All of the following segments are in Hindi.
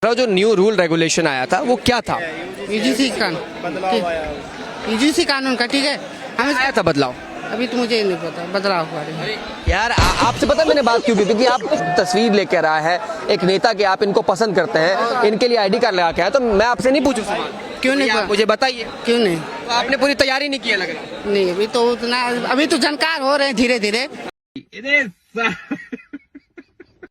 जो न्यू रूल रेगुलेशन आया था वो क्या था? यूजीसी कानून का, ठीक है। हमें आया था बदलाव? अभी तो मुझे नहीं पता बदलाव बारे में। यार आपसे पता मैंने बात क्यों की? क्योंकि आप तस्वीर लेकर आया है एक नेता के, आप इनको पसंद करते हैं, इनके लिए आईडी कार्ड लगा के आया, तो मैं आपसे नहीं पूछूं सवाल? क्यों नहीं? आप मुझे बताइए क्यों नहीं? तो आपने पूरी तैयारी नहीं की है लग रहा है। नहीं, अभी तो उतना, अभी तो जानकार हो रहे हैं धीरे धीरे।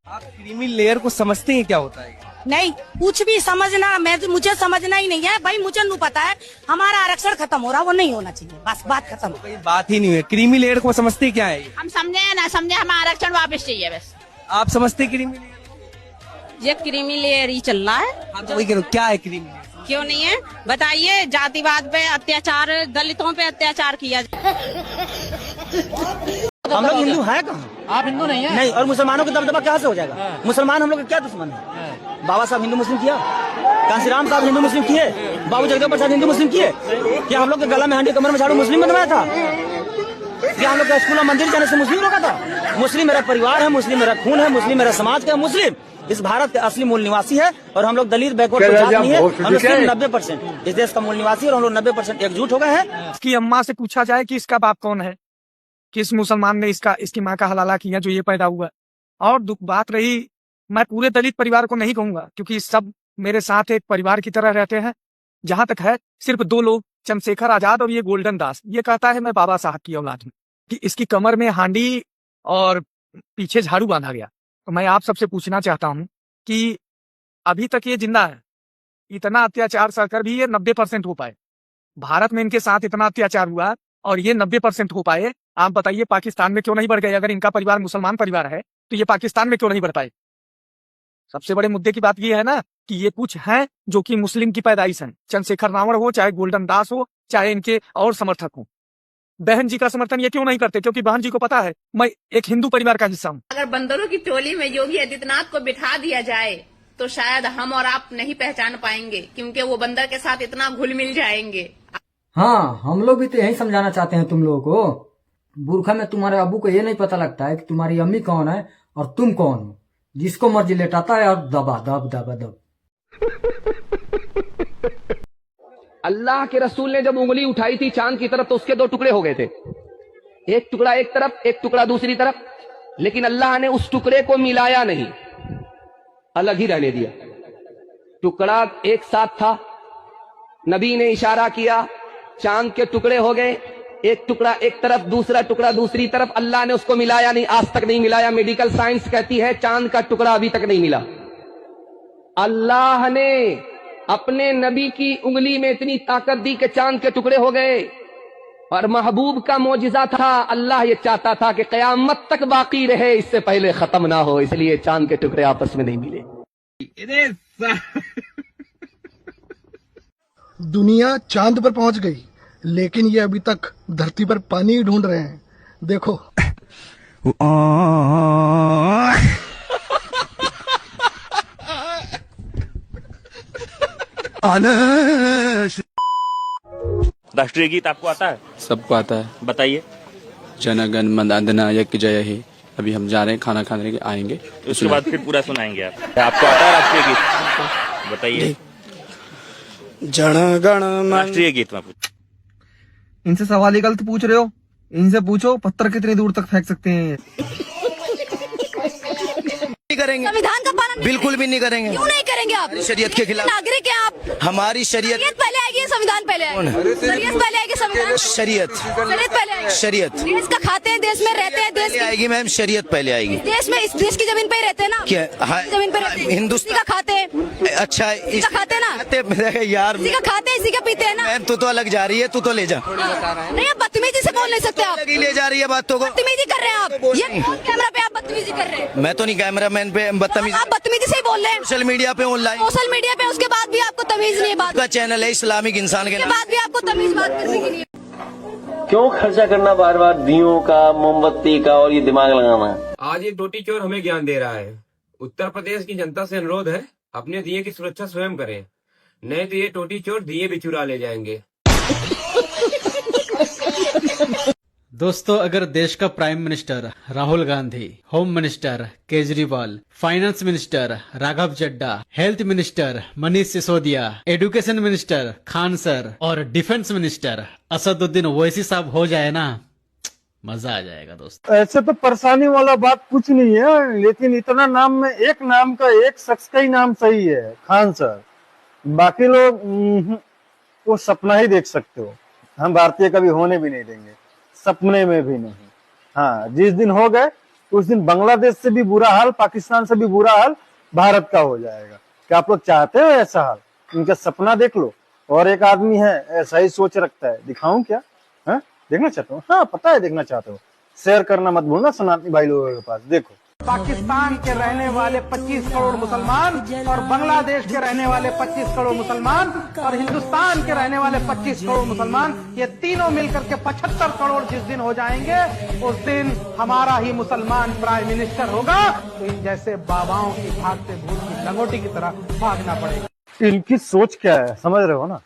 आप क्रीमी लेयर को समझते हैं क्या होता है? नहीं, कुछ भी समझना, मुझे समझना ही नहीं है भाई। मुझे नहीं पता है, हमारा आरक्षण खत्म हो रहा, वो नहीं होना चाहिए, बस बात खत्म। कोई बात ही नहीं है। क्रीमी लेयर को समझते क्या है? हम समझे या ना समझे, हमें आरक्षण वापस चाहिए बस। आप समझते क्रीमी लेयर? ये क्रीमी लेयर ही चल रहा है। हाँ तो वही कह रहा हूँ, क्या है क्रीमी लेयर? क्यों नहीं है बताइए? जातिवाद पे अत्याचार, दलितों पे अत्याचार किया जाए। हम लोग हिंदू हैं कहाँ? आप हिंदू नहीं है? नहीं, और मुसलमानों का दबदबा कहाँ से हो जाएगा? मुसलमान हम लोग का क्या दुश्मन है? बाबा साहब हिंदू मुस्लिम किया? कांसीराम साहब हिंदू मुस्लिम किए? बाबू जगदेव प्रसाद हिंदू मुस्लिम किए? क्या हम लोग के गला में हंडी कमर में झाड़ू मुस्लिम बनवाया था? क्या हम लोग का स्कूल और मंदिर जाने से मुस्लिम रोका था? मुस्लिम मेरा परिवार है, मुस्लिम मेरा खून है, मुस्लिम मेरा समाज का, मुस्लिम इस भारत के असली मूल निवासी है। और हम लोग दलित बैकवर्ड जात नहीं है, हम लोग सिर्फ 90% इस देश का मूल निवासी और हम लोग 90% एकजुट हो गए हैं। इसकी अम्मा से पूछा जाए कि इसका बाप कौन है, किस मुसलमान ने इसकी माँ का हलाला किया जो ये पैदा हुआ। और दुख बात रही, मैं पूरे दलित परिवार को नहीं कहूंगा क्योंकि सब मेरे साथ एक परिवार की तरह रहते हैं। जहां तक है सिर्फ दो लोग, चंद्रशेखर आजाद और ये गोल्डन दास, ये कहता है मैं बाबा साहब की औलाद हूँ, कि इसकी कमर में हांडी और पीछे झाड़ू बांधा गया। तो मैं आप सबसे पूछना चाहता हूँ कि अभी तक ये जिंदा है, इतना अत्याचार सहकर भी ये 90% हो पाए। भारत में इनके साथ इतना अत्याचार हुआ और ये 90% हो पाए। आप बताइए पाकिस्तान में क्यों नहीं बढ़ गए? अगर इनका परिवार मुसलमान परिवार है तो ये पाकिस्तान में क्यों नहीं बढ़ पाए? सबसे बड़े मुद्दे की बात ये है ना कि ये कुछ हैं जो कि मुस्लिम की पैदाइश हैं। चंद्रशेखर रावण हो, चाहे गोल्डन दास हो, चाहे इनके और समर्थक हो, बहन जी का समर्थन ये क्यों नहीं करते? क्योंकि बहन जी को पता है मैं एक हिंदू परिवार का हिस्सा हूँ। अगर बंदरों की टोली में योगी आदित्यनाथ को बिठा दिया जाए तो शायद हम और आप नहीं पहचान पाएंगे, क्योंकि वो बंदर के साथ इतना घुल मिल जाएंगे। हाँ, हम लोग भी तो यही समझाना चाहते हैं तुम लोगों को। बुरखा में तुम्हारे अबू को ये नहीं पता लगता है कि तुम्हारी अम्मी कौन है और तुम कौन हो। जिसको मर्जी लेटाता है और दबा दब दबा दब। अल्लाह के रसूल ने जब उंगली उठाई थी चांद की तरफ तो उसके दो टुकड़े हो गए थे, एक टुकड़ा एक तरफ, एक टुकड़ा दूसरी तरफ। लेकिन अल्लाह ने उस टुकड़े को मिलाया नहीं, अलग ही रहने दिया। टुकड़ा एक साथ था, नबी ने इशारा किया, चांद के टुकड़े हो गए, एक टुकड़ा एक तरफ, दूसरा टुकड़ा दूसरी तरफ। अल्लाह ने उसको मिलाया नहीं, आज तक नहीं मिलाया। मेडिकल साइंस कहती है चांद का टुकड़ा अभी तक नहीं मिला। अल्लाह ने अपने नबी की उंगली में इतनी ताकत दी कि चांद के टुकड़े हो गए। और महबूब का मोजिजा था, अल्लाह ये चाहता था कि कयामत तक बाकी रहे, इससे पहले खत्म ना हो, इसलिए चांद के टुकड़े आपस में नहीं मिले। दुनिया चांद पर पहुंच गई, लेकिन ये अभी तक धरती पर पानी ही ढूंढ रहे हैं। देखो राष्ट्रीय गीत आपको आता है? सबको आता है। बताइए। जनगण मन अधिनायक जय हे। अभी हम जा रहे हैं खाना खाने के, आएंगे उसके बाद फिर पूरा सुनाएंगे आप। आपको आता है राष्ट्रीय गीत? बताइए। जनगण मन। राष्ट्रीय गीत में इनसे सवाल ही गलत पूछ रहे हो, इनसे पूछो पत्थर कितनी दूर तक फेंक सकते हैं। करेंगे संविधान का पालन बिल्कुल भी नहीं करेंगे। क्यों नहीं करेंगे आप? शरीयत के खिलाफ नागरिक है आप। हमारी शरीयत पहले आएगी, संविधान पहले आएगी। शरीयत पहले आएगी, संविधान। शरीयत पहले आएगी। शरीयत देश का खाते हैं, देश में रहते हैं, देश आएगी मैम, शरीयत पहले आएगी। देश में, इस देश की जमीन पे ही रहते हैं ना। क्या? हाँ, जमीन पे रहते हैं, हिंदुस्तान इसी का खाते हैं। अच्छा, इसी का खाते हैं ना यार, इसी का खाते हैं, इसी का पीते हैं ना। मैम तू तो अलग जा रही है, तू तो ले जा। नहीं, आप बदतमीजी से बोल नहीं सकते। आप ले जा रही है बातों को, बदतमीजी कर रहे हैं आप। ये कैमरा पे आप बदतमीजी कर रहे हैं। मैं तो नहीं कैमरा मैन पे बदतमीजी, आप बदतमीजी से ही बोल रहे हैं। सोशल मीडिया पे, ऑनलाइन सोशल मीडिया पे, उसके बाद भी आपको तमीज नहीं है। बात का चैनल है इस्लामिक इंसान के के नाम। बाद भी आपको तमीज बात करने की नहीं है। क्यों खर्चा करना बार बार दियों का, मोमबत्ती का और ये दिमाग लगाना? आज एक टोटी चोर हमें ज्ञान दे रहा है। उत्तर प्रदेश की जनता से अनुरोध है, अपने दिए की सुरक्षा स्वयं करें, नहीं तो ये टोटी चोर दिए भी चुरा ले जाएंगे। दोस्तों, अगर देश का prime minister Rahul Gandhi, home minister Kejriwal, finance minister Raghav Chadha, health minister Manish Sisodia, education minister Khan sir और डिफेंस मिनिस्टर असदुद्दीन ओवैसी साहब हो जाए ना, मजा आ जाएगा दोस्तों। ऐसे तो परेशानी वाला बात कुछ नहीं है, लेकिन इतना नाम में एक नाम का एक शख्स का ही नाम सही है, खान सर। बाकी लोग वो सपना ही देख सकते हो, हम भारतीय कभी होने भी नहीं देंगे, सपने में भी नहीं। हाँ, जिस दिन हो गए उस दिन बांग्लादेश से भी बुरा हाल, पाकिस्तान से भी बुरा हाल भारत का हो जाएगा। क्या आप लोग चाहते हो ऐसा हाल? इनका सपना देख लो। और एक आदमी है ऐसा ही सोच रखता है, दिखाऊं क्या? हाँ, देखना चाहते हो? हाँ, पता है देखना चाहते हो। शेयर करना मत भूलना सनातनी भाई लोगों के पास। देखो, पाकिस्तान के रहने वाले 25 करोड़ मुसलमान और बांग्लादेश के रहने वाले 25 करोड़ मुसलमान और हिंदुस्तान के रहने वाले 25 करोड़ मुसलमान, ये तीनों मिलकर के 75 करोड़ जिस दिन हो जाएंगे, उस दिन हमारा ही मुसलमान प्राइम मिनिस्टर होगा। तो इन जैसे बाबाओं की भागते भूत की लंगोटी की तरह भागना पड़ेगा। इनकी सोच क्या है समझ रहे हो ना?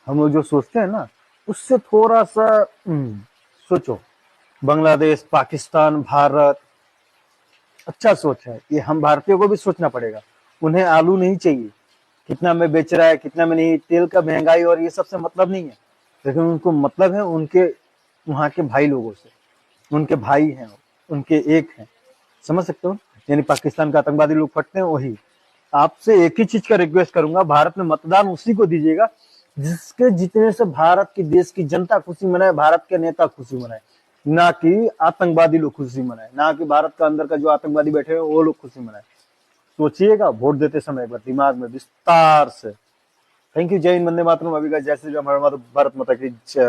हम लोग जो सोचते हैं ना, उससे थोड़ा सा सोचो। बांग्लादेश, पाकिस्तान, भारत, अच्छा सोच है ये। हम भारतीयों को भी सोचना पड़ेगा। उन्हें आलू नहीं चाहिए, कितना में बेच रहा है कितना में नहीं, तेल का महंगाई और ये सबसे मतलब नहीं है, लेकिन उनको मतलब है उनके वहां के भाई लोगों से। उनके भाई हैं, उनके एक हैं, समझ सकते हो? यानी पाकिस्तान का आतंकवादी लोग फटते हैं वही। आपसे एक ही चीज का रिक्वेस्ट करूंगा, भारत में मतदान उसी को दीजिएगा जिसके जीतने से भारत की देश की जनता खुशी मनाए, भारत के नेता खुशी मनाए, ना कि आतंकवादी लोग खुशी मनाए, ना कि भारत का अंदर का जो आतंकवादी बैठे हैं वो लोग खुशी मनाए। सोचिएगा वोट देते समय एक बार दिमाग में विस्तार से। Thank you. जय हिंद, वंदे मातरम। अभी का जय श्री राम, हर भारत माता की जय।